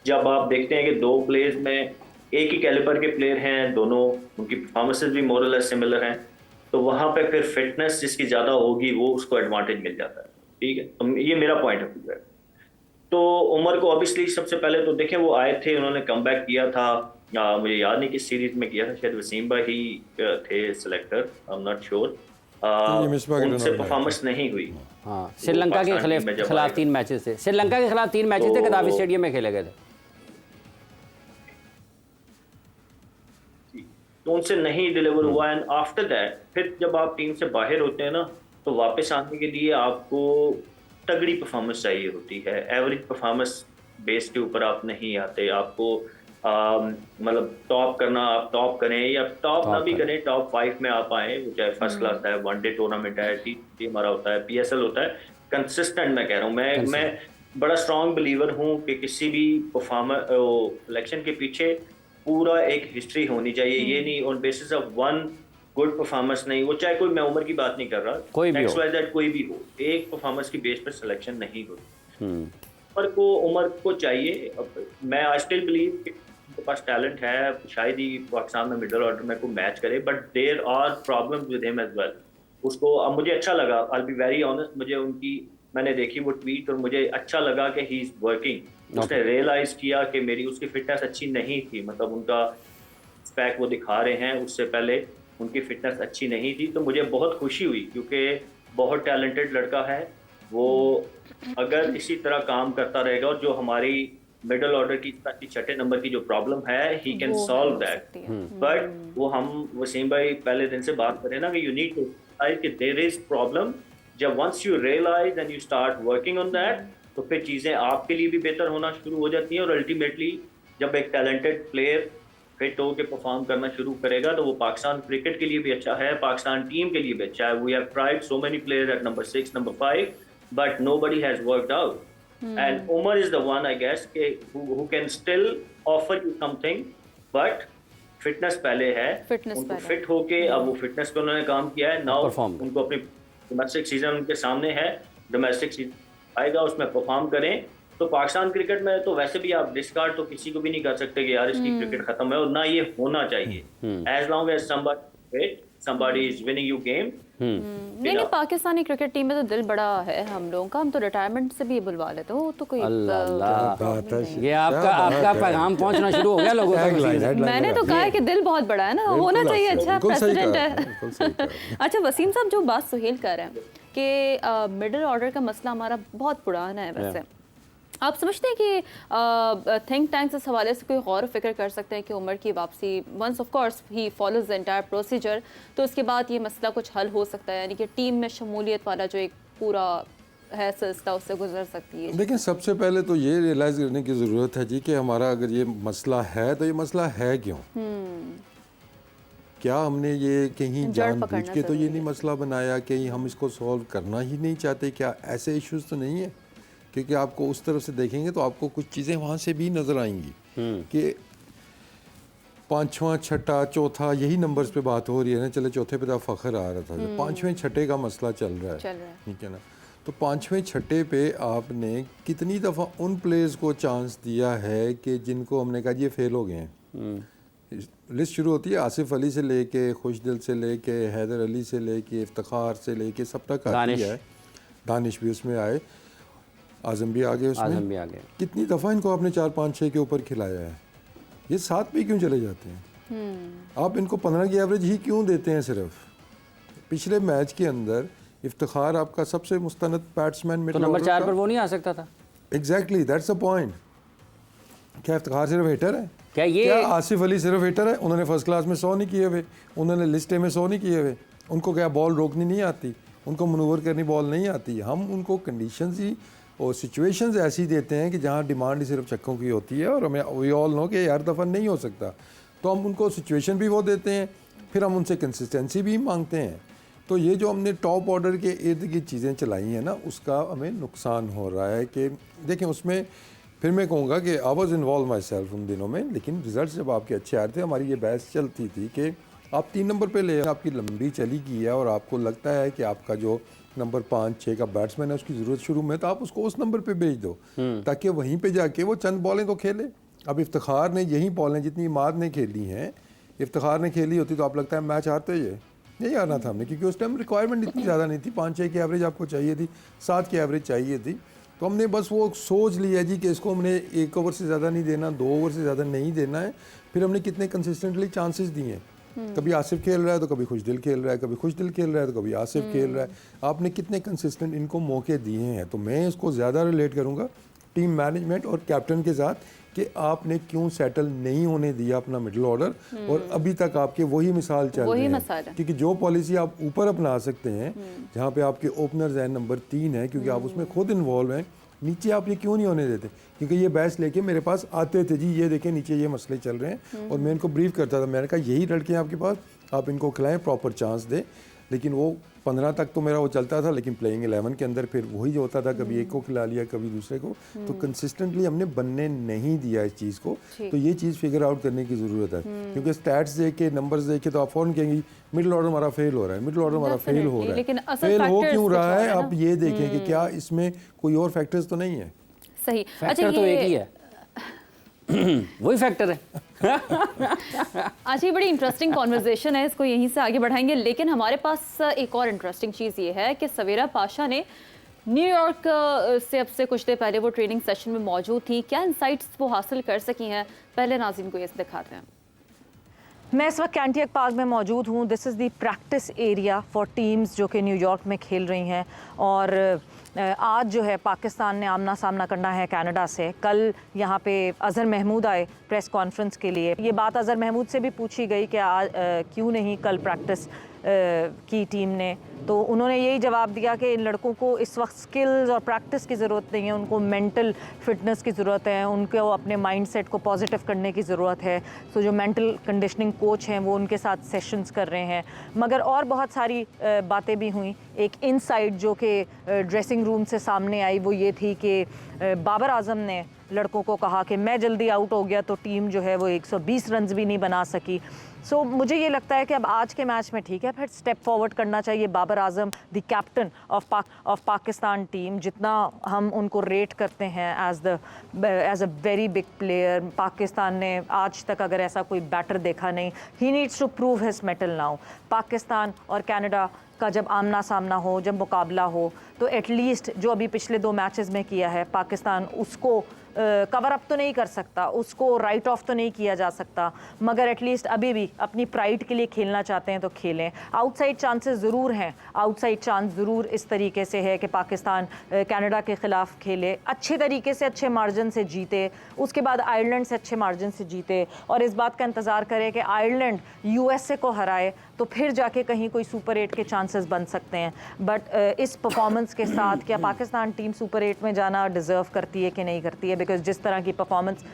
जब आप देखते हैं कि दो प्लेयर्स में एक ही कैलिबर के प्लेयर हैं, दोनों उनकी परफॉर्मेंसेज भी मोर और लेस सिमिलर हैं, तो वहाँ पे फिर फिटनेस जिसकी ज़्यादा होगी वो उसको एडवांटेज मिल जाता है। ठीक है, तो ये मेरा पॉइंट ऑफ व्यू है। तो उमर को ऑब्वियसली सबसे पहले तो देखें वो आए थे, उन्होंने कमबैक किया था, मुझे याद नहीं किस सीरीज में किया था, शायद वसीम भाई ही थे selector, I am not sure, उनसे परफॉर्मेंस नहीं हुई। हाँ, श्रीलंका के खिलाफ 3 मैचेस थे, श्रीलंका के खिलाफ 3 मैचेस थे, कदाफी स्टेडियम में खेले गए थे, तो उनसे नहीं डिलीवर हुआ। एंड आफ्टर दैट फिर जब आप टीम से बाहर होते हैं ना, तो वापस आने के लिए आपको तगड़ी परफॉर्मेंस चाहिए होती है। एवरेज परफॉर्मेंस बेस के ऊपर आप नहीं आते। आपको मतलब टॉप करना, आप टॉप करें या टॉप ना भी करें, टॉप 5 में आप आए, वो चाहे फर्स्ट क्लास है, वनडे टूर्नामेंट है, टी हमारा होता है, PSL होता है, कंसिस्टेंट मैं कह रहा हूँ। मैं बड़ा स्ट्रॉन्ग बिलीवर हूँ कि किसी भी परफॉर्मर इलेक्शन के पीछे पूरा एक हिस्ट्री होनी चाहिए। ये नहीं on basis of one good performance नहीं, वो चाहे कोई, मैं उम्र की बात नहीं कर रहा, कोई भी कोई भी हो, एक परफॉर्मेंस की बेस पर सिलेक्शन नहीं होती। उम्र को चाहिए। मैं आई स्टिल बिलीव कि उनके पास टैलेंट है, शायद ही पाकिस्तान में मिडिल ऑर्डर में कोई मैच करे, but there are problems with him as well. उसको अब मुझे अच्छा लगा, आई बी वेरी ऑनेस्ट, मुझे उनकी मैंने देखी वो ट्वीट और मुझे अच्छा लगा कि ही इज वर्किंग। उसने रियलाइज किया कि मेरी उसकी फिटनेस अच्छी नहीं थी, मतलब उनका स्पैक वो दिखा रहे हैं, उससे पहले उनकी फिटनेस अच्छी नहीं थी। तो मुझे बहुत खुशी हुई क्योंकि बहुत टैलेंटेड लड़का है वो। अगर इसी तरह काम करता रहेगा और जो हमारी मिडिल ऑर्डर की 6 नंबर की जो प्रॉब्लम है, he can solve that. But वो हम वसीम भाई पहले दिन से बात करें ना कि यू नीड टू रियलाइज कि देयर इज प्रॉब्लम। जब once you realize and you start working on that, तो फिर चीज़ें आपके लिए भी बेहतर होना शुरू हो जाती हैं। और अल्टीमेटली जब एक टैलेंटेड प्लेयर फिट होकर परफॉर्म करना शुरू करेगा तो वो पाकिस्तान क्रिकेट के लिए भी अच्छा है, पाकिस्तान टीम के लिए भी अच्छा है। We have tried so many players at number 6, number 5, but nobody has worked out. And Umar is the one, I guess, who can still offer you something, but fitness पहले है, उनको फिट होके अब वो फिटनेस पे उन्होंने काम किया है। नाउ उनको अपनी डोमेस्टिक सीजन उनके सामने है, डोमेस्टिक सीजन आएगा, उसमें परफॉर्म करें तो पाकिस्तान क्रिकेट में तो वैसे भी आप डिस्कार्ड तो किसी को भी नहीं कर सकते कि यार इसकी क्रिकेट खत्म है, और ना ये होना चाहिए। As long as somebody fit, somebody is winning you game। नहीं, पाकिस्तानी क्रिकेट टीम में तो दिल बड़ा है हम लोगों का, हम तो रिटायरमेंट से भी बुलवा लेते हो तो कोई ये आपका पैगाम पहुंचना शुरू हो गया लोगों तक। मैंने तो कहा है कि दिल बहुत बड़ा है ना, होना चाहिए। अच्छा प्रेसिडेंट है। अच्छा वसीम साहब, जो बात सुहेल कर रहे हैं कि मिडिल ऑर्डर का मसला हमारा बहुत पुराना है, वैसे आप समझते हैं कि थिंक टैंक्स इस हवाले से कोई गौर फिक्र कर सकते हैं कि उमर की वापसी, once of course he follows the entire procedure, तो उसके बाद ये मसला कुछ हल हो सकता है, यानी कि टीम में शमूलियत वाला जो एक पूरा है सिलसिला उससे गुजर सकती है? लेकिन सबसे पहले तो ये रियलाइज़ करने की ज़रूरत है जी कि हमारा अगर ये मसला है तो ये मसला है क्यों? क्या हमने ये कहीं जानबूझ के तो ये नहीं मसला बनाया, कहीं हम इसको सॉल्व करना ही नहीं चाहते? क्या ऐसे इश्यूज तो नहीं है? क्योंकि आपको उस तरफ से देखेंगे तो आपको कुछ चीज़ें वहाँ से भी नज़र आएंगी कि 5वां 6ठा 4था यही नंबर्स पे बात हो रही है ना। चले चौथे पे तो फ़ख्र आ रहा था, 5वें 6ठे का मसला चल रहा है, ठीक है ना। तो 5वें 6ठे पे आपने कितनी दफ़ा उन प्लेयर्स को चांस दिया है कि जिनको हमने कहा ये फेल हो गए हैं। लिस्ट शुरू होती है आसिफ अली से लेके, खुशदिल से लेके, हैदर अली से लेके, इफ्तिखार से लेके, सब तक आती है। दानिश भी उसमें आए, आज़म भी आ गए उसमें। आज़म भी आ गए। कितनी दफ़ा इनको आपने 4 5 6 के ऊपर खिलाया है? ये 7 पे क्यों चले जाते हैं? आप इनको 15 की एवरेज ही क्यों देते हैं? सिर्फ पिछले मैच के अंदर इफ्तिखार आपका सबसे मुस्तनद बैट्समैन, तो नंबर 4 पर वो नहीं आ सकता था? Exactly, that's the point. क्या इफ्तिखार सिर्फ हिटर है? क्या आसिफ अली सिर्फ हिटर है? उन्होंने फर्स्ट क्लास में 100 नहीं किए हुए, उन्होंने लिस्ट ए में 100 नहीं किए हुए, उनको क्या बॉल रोकनी नहीं आती, उनको मनूवर करनी बॉल नहीं आती? हम उनको कंडीशंस ही और सिचुएशंस ऐसी देते हैं कि जहाँ डिमांड ही सिर्फ छक्कों की होती है, और हमें वी ऑल नो कि हर दफ़ा नहीं हो सकता, तो हम उनको सिचुएशन भी वो देते हैं, फिर हम उनसे कंसिस्टेंसी भी मांगते हैं। तो ये जो हमने टॉप ऑर्डर के इर्द गिर्द चीज़ें चलाई हैं ना, उसका हमें नुकसान हो रहा है। कि देखें उसमें फिर मैं कहूँगा कि I was involve my self उन दिनों में, लेकिन रिजल्ट जब आपके अच्छे आ रहे थे, हमारी ये बहस चलती थी कि आप 3 नंबर पे ले, आपकी लंबी चली गई है और आपको लगता है कि आपका जो नंबर 5 6 का बैट्समैन है उसकी ज़रूरत शुरू में, तो आप उसको उस नंबर पे भेज दो ताकि वहीं पे जाके वो चंद बॉलें तो खेले। अब इफ्तिखार ने यही बॉलें जितनी इमाद ने खेली हैं, इफ्तिखार ने खेली होती तो आप लगता है मैच हारते ही नहीं हारना था हमने, क्योंकि उस टाइम रिक्वायरमेंट इतनी ज़्यादा नहीं थी। 5 6 की एवरेज आपको चाहिए थी, 7 की एवरेज चाहिए थी, तो हमने बस वो सोच लिया जी कि इसको हमने 1 ओवर से ज़्यादा नहीं देना, 2 ओवर से ज़्यादा नहीं देना है। फिर हमने कितने कंसिस्टेंटली चांसेस दिए हैं, कभी आसिफ खेल रहा है तो कभी खुशदिल खेल रहा है, कभी खुशदिल खेल रहा है तो कभी आसिफ खेल रहा है। आपने कितने कंसिस्टेंट इनको मौके दिए हैं। तो मैं इसको ज़्यादा रिलेट करूँगा टीम मैनेजमेंट और कैप्टन के साथ कि आपने क्यों सेटल नहीं होने दिया अपना मिडिल ऑर्डर, और अभी तक आपके वही मिसाल चल रही है। क्योंकि जो पॉलिसी आप ऊपर अपना सकते हैं, जहाँ पे आपके ओपनर्स हैं, नंबर 3 है, क्योंकि आप उसमें खुद इन्वॉल्व हैं, नीचे आप ये क्यों नहीं होने देते? क्योंकि ये बहस लेके मेरे पास आते थे, जी ये देखें नीचे ये मसले चल रहे हैं, और मैं इनको ब्रीफ करता था। मैंने कहा यही लड़के हैं आपके पास, आप इनको खिलाएं, प्रॉपर चांस दें। लेकिन वो 15 तक तो मेरा वो चलता था, लेकिन प्लेइंग 11 के अंदर फिर वही जो होता था, कभी एक को खिला लिया कभी दूसरे को, तो कंसिस्टेंटली हमने बनने नहीं दिया इस चीज़ को। तो ये चीज़ फिगर आउट करने की ज़रूरत है, क्योंकि स्टैट्स देख के, नंबर्स देख के तो आप फ़ौरन कहेंगी मिडिल ऑर्डर हमारा फेल हो रहा है, मिडिल ऑर्डर हमारा फेल हो रहा है। फेल हो क्यों रहा है आप ये देखें कि क्या इसमें कोई और फैक्टर्स तो नहीं है। सही, फैक्टर तो एक ही है, वही फैक्टर है। आज ये बड़ी इंटरेस्टिंग कॉन्वर्जेशन है, इसको यहीं से आगे बढ़ाएंगे। लेकिन हमारे पास एक और इंटरेस्टिंग चीज़ ये है कि सवेरा पाशा ने न्यूयॉर्क से अब से कुछ देर पहले वो ट्रेनिंग सेशन में मौजूद थी, क्या इंसाइट्स वो हासिल कर सकी हैं, पहले नाज़रीन को ये दिखाते हैं। मैं इस वक्त कैंटियक पार्क में मौजूद हूँ। This is the practice area for teams जो कि न्यूयॉर्क में खेल रही हैं। और आज जो है पाकिस्तान ने आमना सामना करना है कनाडा से। कल यहाँ पे अज़हर महमूद आए प्रेस कॉन्फ्रेंस के लिए। ये बात अज़हर महमूद से भी पूछी गई कि क्यों नहीं कल प्रैक्टिस की टीम ने, तो उन्होंने यही जवाब दिया कि इन लड़कों को इस वक्त स्किल्स और प्रैक्टिस की ज़रूरत नहीं है, उनको मेंटल फिटनेस की ज़रूरत है, उनको अपने माइंडसेट को पॉजिटिव करने की ज़रूरत है। तो जो मेंटल कंडीशनिंग कोच हैं वो उनके साथ सेशंस कर रहे हैं। मगर और बहुत सारी बातें भी हुई। एक इनसाइट जो कि ड्रेसिंग रूम से सामने आई वो ये थी कि बाबर आजम ने लड़कों को कहा कि मैं जल्दी आउट हो गया तो टीम जो है वो 120 रन भी नहीं बना सकी। सो मुझे ये लगता है कि अब आज के मैच में ठीक है, फिर स्टेप फॉरवर्ड करना चाहिए Babar Azam, the captain of Pakistan team. जितना हम उनको रेट करते हैं as a very big player, Pakistan ने आज तक अगर ऐसा कोई बैटर देखा नहीं। He needs to prove his mettle now. Pakistan और कनाडा का जब आमना सामना हो, जब मुकाबला हो, तो एटलीस्ट जो अभी पिछले 2 मैचेस में किया है पाकिस्तान, उसको कवर अप तो नहीं कर सकता, उसको राइट ऑफ तो नहीं किया जा सकता, मगर एटलीस्ट अभी भी अपनी प्राइड के लिए खेलना चाहते हैं तो खेलें। आउटसाइड चांसेस ज़रूर हैं, आउटसाइड चांस ज़रूर इस तरीके से है कि पाकिस्तान कनाडा के ख़िलाफ़ खेले, अच्छे तरीके से, अच्छे मार्जिन से जीते, उसके बाद आयरलैंड से अच्छे मार्जिन से जीते, और इस बात का इंतज़ार करें कि आयरलैंड USA को हराए तो फिर जाके कहीं कोई सुपर 8 के चांसेस बन सकते हैं। बट इस परफॉर्मेंस के साथ क्या पाकिस्तान टीम सुपर 8 में जाना डिज़र्व करती है कि नहीं करती है? बिकॉज जिस तरह की परफॉर्मेंस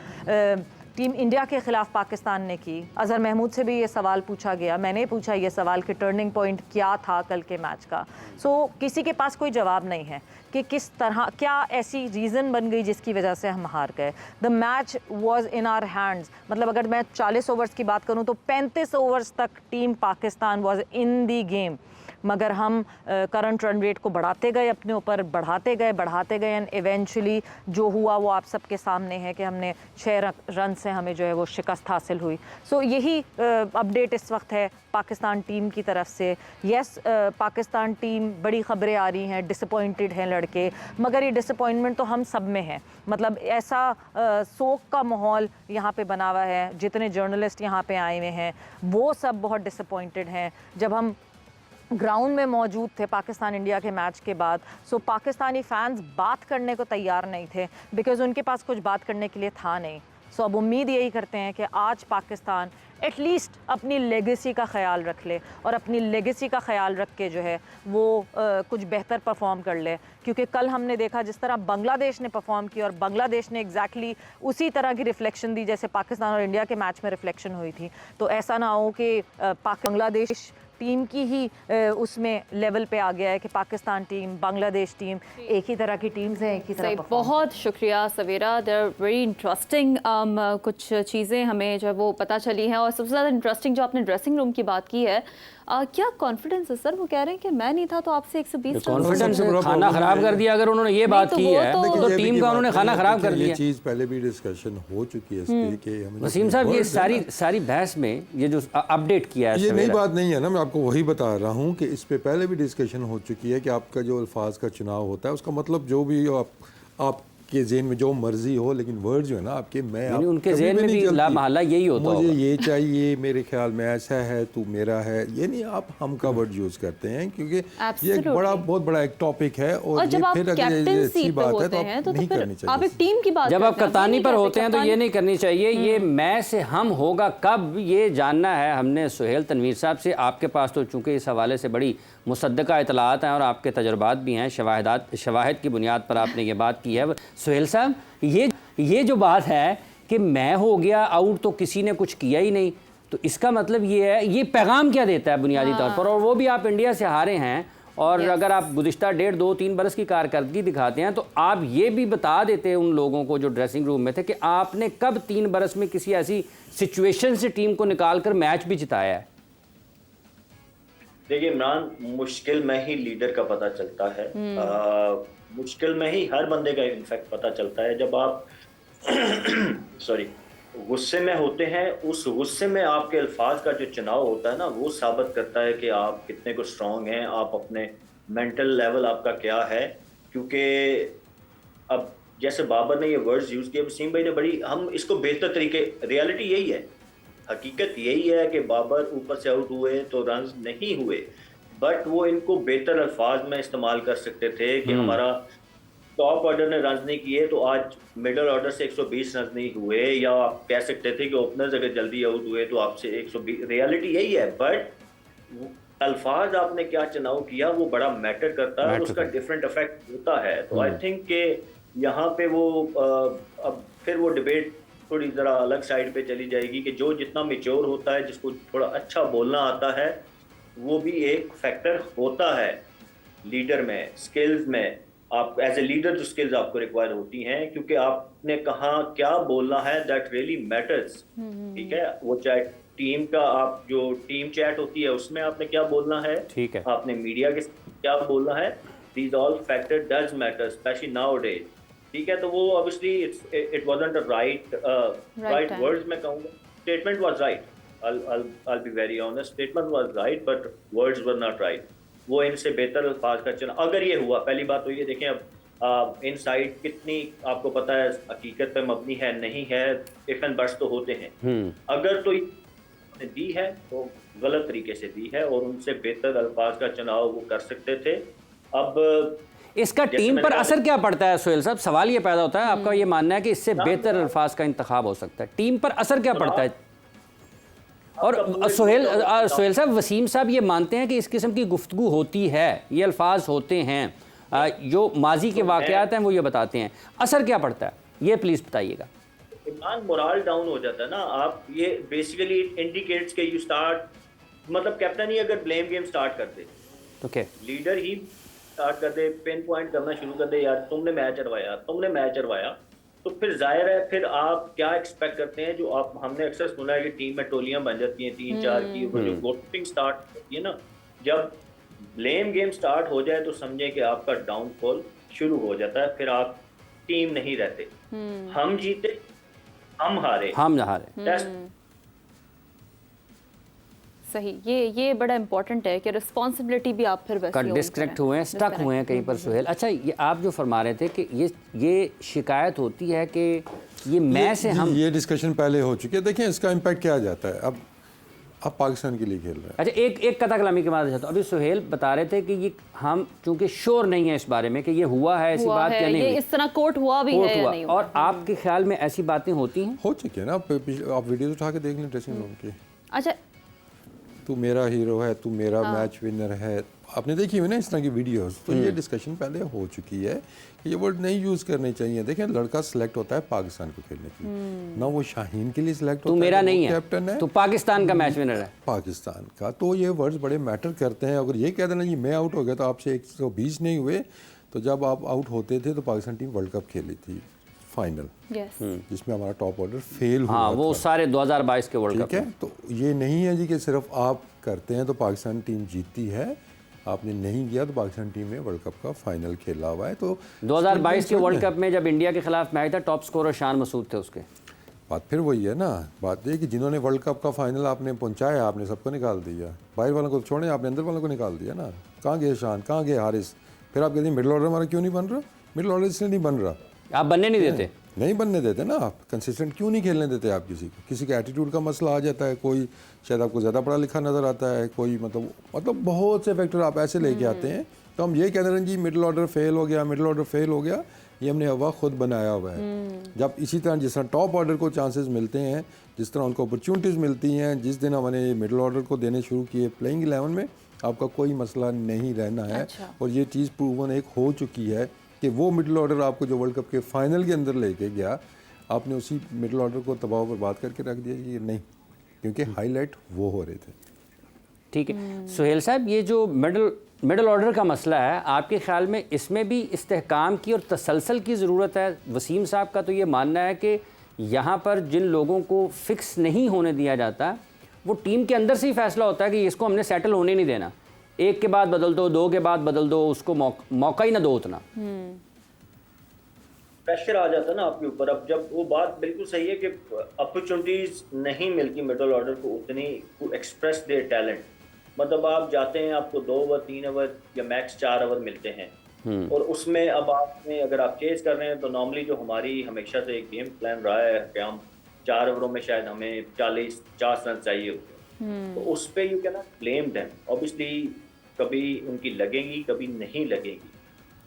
टीम इंडिया के ख़िलाफ़ पाकिस्तान ने की, अज़हर महमूद से भी ये सवाल पूछा गया, मैंने पूछा ये सवाल कि टर्निंग पॉइंट क्या था कल के मैच का। सो किसी के पास कोई जवाब नहीं है कि किस तरह, क्या ऐसी रीज़न बन गई जिसकी वजह से हम हार गए। The match was in our hands. मतलब अगर मैं 40 ओवर्स की बात करूँ तो 35 ओवर्स तक team Pakistan was in the game, मगर हम करंट रन रेट को बढ़ाते गए, अपने ऊपर बढ़ाते गए एंड इवेंचुअली जो हुआ वो आप सबके सामने है कि हमने 6 रन से हमें जो है वो शिकस्त हासिल हुई। सो यही अपडेट इस वक्त है पाकिस्तान टीम की तरफ से। यस, पाकिस्तान टीम, बड़ी ख़बरें आ रही हैं, डिसअपॉइंटेड हैं लड़के, मगर ये डिसअपॉइंटमेंट तो हम सब में है। मतलब ऐसा सोग का माहौल यहाँ पे बना हुआ है, जितने जर्नलिस्ट यहाँ पे आए हुए हैं वो सब बहुत डिसअपॉइंटेड हैं। जब हम ग्राउंड में मौजूद थे पाकिस्तान इंडिया के मैच के बाद, सो पाकिस्तानी फैंस बात करने को तैयार नहीं थे, बिकॉज़ उनके पास कुछ बात करने के लिए था नहीं। सो अब उम्मीद यही करते हैं कि आज पाकिस्तान एटलीस्ट अपनी लेगेसी का ख्याल रख ले, और अपनी लेगेसी का ख्याल रख के जो है वो कुछ बेहतर परफॉर्म कर ले। क्योंकि कल हमने देखा जिस तरह बांग्लादेश ने परफॉर्म किया, और बांग्लादेश ने एग्जैक्टली उसी तरह की रिफ्लेक्शन दी जैसे पाकिस्तान और इंडिया के मैच में रिफ्लेक्शन हुई थी। तो ऐसा ना हो कि बांग्लादेश टीम की ही उसमें लेवल पे आ गया है कि पाकिस्तान टीम, बांग्लादेश टीम एक ही तरह की टीम्स हैं, एक ही तरह। बहुत शुक्रिया सवेरा, देयर वेरी इंटरेस्टिंग कुछ चीज़ें हमें जो है वो पता चली हैं। और सबसे ज़्यादा इंटरेस्टिंग जो आपने ड्रेसिंग रूम की बात की है, क्या कॉन्फिडेंस है सर? वो कह रहे हैं कि मैं नहीं था तो आपसे 120 कॉन्फिडेंस खाना खराब कर दिया। अगर उन्होंने ये बात की है तो टीम का उन्होंने खाना खराब कर दिया। ये चीज़ पहले भी डिस्कशन हो चुकी है इस पे कि वसीम साहब ये सारी बहस में ये जो अपडेट किया है, ये नई बात नहीं है ना, मैं आपको वही बता रहा हूँ कि इस पे पहले भी डिस्कशन हो चुकी है कि आपका जो अल्फाज का चुनाव होता है उसका मतलब जो भी आप के जेहन में जो मर्जी हो, लेकिन वर्ड जो है ना आपके, मैं आप उनके जेहन में भी ला महल्ला यही होता मुझे ये चाहिए, मेरे ख्याल में ऐसा है, तू मेरा है, ये नहीं आप हम का वर्ड यूज करते हैं, क्योंकि ये एक बहुत बड़ा एक टॉपिक है। और जब आप कैप्टनसी पे होते हैं तो फिर आप एक टीम की बात, जब आप कप्तानी पर होते हैं तो ये नहीं करनी चाहिए। ये मैं से हम होगा कब, ये जानना है हमने सुहेल तनवीर साहब से। आपके पास तो चूंकि इस हवाले से बड़ी मुसद्दका इतलात हैं और आपके तजुर्बात भी हैं, शवाहिद की बुनियाद पर आपने ये बात की है। सुहेल साहब, ये जो बात है कि मैं हो गया आउट तो किसी ने कुछ किया ही नहीं, तो इसका मतलब ये है, ये पैगाम क्या देता है बुनियादी तौर पर? और वो भी आप इंडिया से हारे हैं, और अगर आप गुज़िश्ता 1.5-2-3 बरस की कारकर्दगी दिखाते हैं तो आप ये भी बता देते हैं उन लोगों को जो ड्रेसिंग रूम में थे कि आपने कब 3 बरस में किसी ऐसी सिचुएशन से टीम को निकाल कर मैच भी जिताया है। देखिए इमरान, मुश्किल में ही लीडर का पता चलता है, मुश्किल में ही हर बंदे का इनफैक्ट पता चलता है। जब आप सॉरी गुस्से में होते हैं, उस गुस्से में आपके अल्फाज का जो चुनाव होता है ना, वो साबित करता है कि आप कितने को स्ट्रांग हैं, आप अपने मेंटल लेवल आपका क्या है। क्योंकि अब जैसे बाबर ने ये वर्ड्स यूज़ किए, वसीम भाई ने बड़ी, हम इसको बेहतर तरीके, रियलिटी यही है, हकीकत यही है कि बाबर ऊपर से आउट हुए तो रन नहीं हुए, बट वो इनको बेहतर अल्फाज में इस्तेमाल कर सकते थे कि हमारा टॉप ऑर्डर ने रन नहीं किए तो आज मिडल ऑर्डर से 120 रन नहीं हुए, या आप कह सकते थे कि ओपनर्स अगर जल्दी आउट हुए तो आपसे 120। रियलिटी यही है, बट अल्फाज आपने क्या चुनाव किया वो बड़ा मैटर करता है, उसका डिफरेंट इफेक्ट होता है। तो आई थिंक कि यहाँ पे वो अब फिर वो डिबेट थोड़ी ज़रा अलग साइड पे चली जाएगी कि जो जितना मेच्योर होता है, जिसको थोड़ा अच्छा बोलना आता है, वो भी एक फैक्टर होता है लीडर में, स्किल्स में। आप एज ए लीडर जो स्किल्स आपको रिक्वायर होती हैं, क्योंकि आपने कहाँ क्या बोलना है, दैट रियली मैटर्स। ठीक है, वो चाहे टीम का, आप जो टीम चैट होती है उसमें आपने क्या बोलना है, ठीक है, आपने मीडिया के क्या बोलना है, these all factor does matter, specially now days. ठीक है, तो वो obviously it wasn't a right words में कहूँगा, statement was right, I'll be very honest, statement was right but words were not right। वो इनसे बेहतर अल्फाज का चुनाव अगर ये हुआ, पहली बात तो ये देखें, अब इनसाइड कितनी आपको पता है हकीकत पे मबनी है नहीं है, इफ एंड बट्स तो होते हैं। अगर तो दी है तो गलत तरीके से दी है, और उनसे बेहतर अल्फाज का चुनाव वो कर सकते थे। अब इसका टीम पर असर क्या पड़ता है सुहेल साहब? सवाल ये पैदा होता है, आपका ये मानना है कि इससे बेहतर अल्फाज का इंतखाब हो सकता है, टीम पर असर क्या पड़ता है? और सुहेल साहब, वसीम साहब ये मानते हैं कि इस किस्म की गुफ्तगू होती है, ये अल्फाज होते हैं, जो माजी के वाक़यात हैं वो ये बताते हैं, असर क्या पड़ता है ये प्लीज़ बताइएगा। इमरान, मोरल डाउन हो जाता है ना, आप ये बेसिकली इंडिकेट्स के यू स्टार्ट, मतलब कैप्टन ही अगर ब्लेम गेम स्टार्ट कर दे, ओके, लीडर ही स्टार्ट कर दे, पिन पॉइंट करना शुरू कर दे, यार तुमने मैच हरवाया, तो फिर जाहिर है फिर आप क्या एक्सपेक्ट करते हैं। जो आप, हमने अक्सर सुना है कि टीम में टोलियां बन जाती हैं 3-4 की, जो वोटिंग स्टार्ट होती है ना, जब ब्लेम गेम स्टार्ट हो जाए तो समझें कि आपका डाउनफॉल शुरू हो जाता है, फिर आप टीम नहीं रहते। हम जीते, हम हारे, सही, ये बड़ा इंपॉर्टेंट है कि रिस्पॉन्सिबिलिटी भी आप फिर वैसे डिस्कनेक्ट हुए हैं, स्टक हुए हैं कहीं पर सुहेल। अच्छा, ये आप जो फरमा रहे थे कि ये शिकायत होती है कि ये मैं से हम, ये डिस्कशन पहले हो चुकी है। देखें इसका इम्पैक्ट क्या आ जाता है, अब आप पाकिस्तान के लिए खेल रहे हैं। अच्छा, एक कथा कलामी के बाद अभी सुहेल बता रहे थे कि ये हम चूंकि श्योर नहीं है इस बारे में कि ये हुआ है, ऐसी बात क्या नहीं, इस तरह कोर्ट हुआ भी है या नहीं हुआ। और आपके ख्याल में ऐसी बातें होती हैं? हो चुकी है ना, आप वीडियो उठा के देख लें ड्रेसिंग रूम की। अच्छा, तू मेरा हीरो है, तू मेरा मैच विनर है, आपने देखी हुई ना इस तरह की वीडियोस। तो ये डिस्कशन पहले हो चुकी है कि ये वर्ड नहीं यूज़ करने चाहिए। देखें, लड़का सिलेक्ट होता है पाकिस्तान को खेलने के लिए, ना वो शाहीन के लिए सिलेक्ट होता है, मेरा नहीं है, कैप्टन है, तो पाकिस्तान का मैच विनर है, पाकिस्तान का। तो ये वर्ड्स बड़े मैटर करते हैं। अगर ये कह देना जी मैं आउट हो गया तो आपसे 120 नहीं हुए, तो जब आप आउट होते थे तो पाकिस्तान टीम वर्ल्ड कप खेली थी फाइनल, जिसमें हमारा टॉप ऑर्डर फेल हुआ। हाँ, वो सारे 2022 के वर्ल्ड कप। ठीक है, तो ये नहीं है जी कि सिर्फ आप करते हैं तो पाकिस्तान टीम जीतती है, आपने नहीं किया तो पाकिस्तान टीम ने वर्ल्ड कप का फाइनल खेला हुआ है। तो 2022 के वर्ल्ड कप में जब इंडिया के खिलाफ मैच था, टॉप स्कोरर शान मसूद थे उसके। बात फिर वही है ना, बात ये कि जिन्होंने वर्ल्ड कप का फाइनल आपने पहुंचाया, आपने सबको निकाल दिया, बाहर वालों को छोड़े, आपने अंदर वालों को निकाल दिया ना। कहाँ गए शान, कहाँ गए हारिस? फिर आप कहते हैं मिडिल ऑर्डर हमारा क्यों नहीं बन रहा? मिडिल ऑर्डर इसलिए नहीं बन रहा आप बनने नहीं देते? नहीं बनने देते ना आप, कंसिस्टेंट क्यों नहीं खेलने देते आप किसी के एटीट्यूड का मसला आ जाता है, कोई शायद आपको ज़्यादा पढ़ा लिखा नज़र आता है, कोई मतलब बहुत से फैक्टर आप ऐसे लेके आते हैं। तो हम ये कह रहे हैं जी मिडिल ऑर्डर फेल हो गया, मिडिल ऑर्डर फेल हो गया, ये हमने हवा खुद बनाया हुआ है। जब इसी तरह जिस तरह टॉप ऑर्डर को चांसेस मिलते हैं, जिस तरह उनको अपॉर्चुनिटीज़ मिलती हैं, जिस दिन हमने मिडिल ऑर्डर को देने शुरू किए प्लेइंग 11 में, आपका कोई मसला नहीं रहना है। अच्छा। और ये चीज़ प्रूवन एक हो चुकी है कि वो मिडिल ऑर्डर आपको जो वर्ल्ड कप के फाइनल के अंदर लेके गया, आपने उसी मिडिल ऑर्डर को तबाह बर्बाद करके रख दिया कि नहीं, क्योंकि हाईलाइट वो हो रहे थे। ठीक है सुहेल साहब, ये जो मिडिल ऑर्डर का मसला है, आपके ख्याल में इसमें भी इस्तेहकाम की और तसलसल की ज़रूरत है? वसीम साहब का तो ये मानना है कि यहाँ पर जिन लोगों को फिक्स नहीं होने दिया जाता, वो टीम के अंदर से ही फैसला होता है कि इसको हमने सेटल होने नहीं देना, एक के बाद बदल दो, दो के बाद बदल दो, उसको मौका ही ना दो उतना। प्रेशर आ जाता है ना आपके ऊपर। अब जब वो बात बिल्कुल सही है कि अपॉर्चुनिटीज नहीं मिलती मिडिल ऑर्डर को उतनी टू एक्सप्रेस देयर टैलेंट। मतलब आप जाते हैं, आपको 2 ओवर 3 ओवर या मैक्स 4 ओवर मिलते हैं, और उसमें अब आपने अगर आप चेज कर रहे हैं तो नॉर्मली जो हमारी हमेशा से एक गेम प्लान रहा है कि हम 4 ओवरों में शायद हमें 40-50 रन चाहिए होते हैं, तो उस पर you can not blame them. Obviously कभी उनकी लगेंगी, कभी नहीं लगेंगी।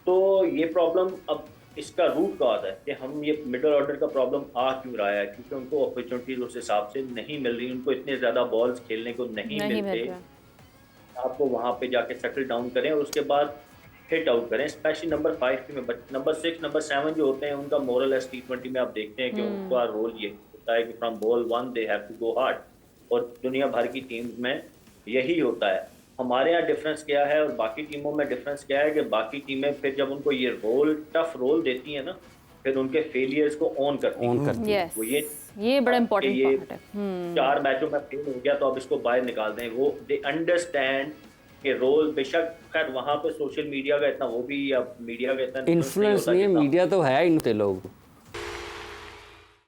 तो ये प्रॉब्लम अब इसका रूट कॉज है कि हम ये मिडिल ऑर्डर का प्रॉब्लम आ क्यों रहा है, क्योंकि उनको अपॉर्चुनिटीज उस हिसाब से नहीं मिल रही, उनको इतने ज़्यादा बॉल्स खेलने को नहीं मिलते। आपको वहाँ पे जाके सेटल डाउन करें और उसके बाद हिट आउट करें, स्पेशली नंबर 5 में। नंबर 6 नंबर 7 जो होते हैं, उनका मोरल एस T20 में आप देखते हैं कि उनका रोल ये होता है कि from ball 1 they have to go hard, और दुनिया भर की टीम्स में यही होता है। हमारे यहाँ डिफरेंस क्या है और बाकी टीमों में डिफरेंस क्या है कि बाकी टीमें फिर जब उनको ये रोल, टफ रोल देती हैं ना, फिर उनके फेलियर्स को ऑन करती हैं। वो ये बड़ा इंपॉर्टेंट पार्ट है। 4 मैचों में फेल हो गया तो अब इसको बाहर निकाल दें। वो दे अंडरस्टैंड कि रोल, बेशक खैर वहाँ पे सोशल मीडिया का इतना वो भी, अब मीडिया का इतना इन्फ्लुएंस नहीं है, मीडिया तो है इन लोग